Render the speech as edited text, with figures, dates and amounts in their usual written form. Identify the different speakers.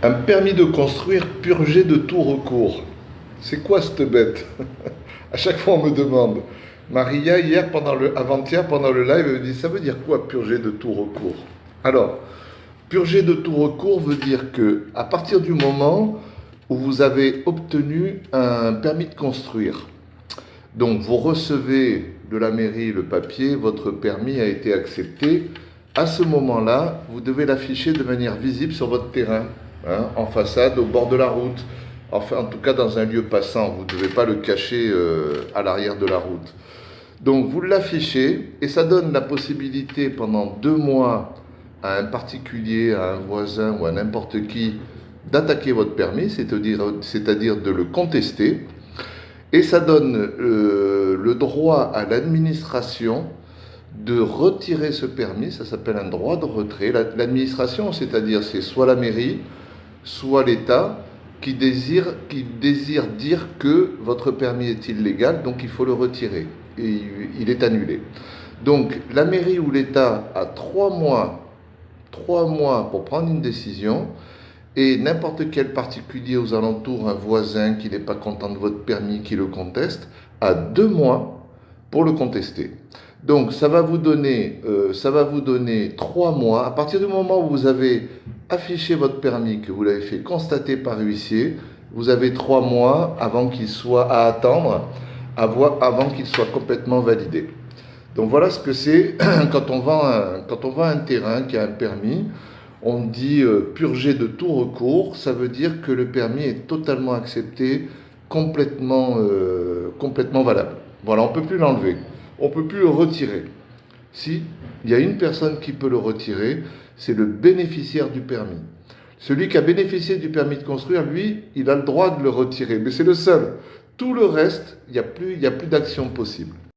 Speaker 1: Un permis de construire purgé de tout recours. C'est quoi cette bête? À chaque fois on me demande. Maria, avant-hier, pendant le live, elle me dit, ça veut dire quoi purgé de tout recours? Alors, purgé de tout recours veut dire que à partir du moment où vous avez obtenu un permis de construire, donc vous recevez de la mairie le papier, votre permis a été accepté, à ce moment-là, vous devez l'afficher de manière visible sur votre terrain, hein, en façade, au bord de la route, enfin en tout cas dans un lieu passant, vous ne devez pas le cacher à l'arrière de la route. Donc vous l'affichez et ça donne la possibilité pendant 2 mois à un particulier, à un voisin ou à n'importe qui d'attaquer votre permis, c'est-à-dire de le contester. Et ça donne le droit à l'administration de retirer ce permis, ça s'appelle un droit de retrait. L'administration, c'est-à-dire c'est soit la mairie, soit l'État, qui désire dire que votre permis est illégal, donc il faut le retirer. Et il est annulé. Donc la mairie ou l'État a 3 mois pour prendre une décision, et n'importe quel particulier aux alentours, un voisin qui n'est pas content de votre permis, qui le conteste, a 2 mois pour le contester. Donc ça va vous donner 3 mois. À partir du moment où vous avez affiché votre permis, que vous l'avez fait constater par huissier, vous avez 3 mois avant qu'il soit à attendre, avant qu'il soit complètement validé. Donc voilà ce que c'est quand on vend un terrain qui a un permis. On dit purger de tout recours, ça veut dire que le permis est totalement accepté, complètement valable. Voilà, on ne peut plus l'enlever, on ne peut plus le retirer. Si, il y a une personne qui peut le retirer, c'est le bénéficiaire du permis. Celui qui a bénéficié du permis de construire, lui, il a le droit de le retirer, mais c'est le seul. Tout le reste, il n'y a plus d'action possible.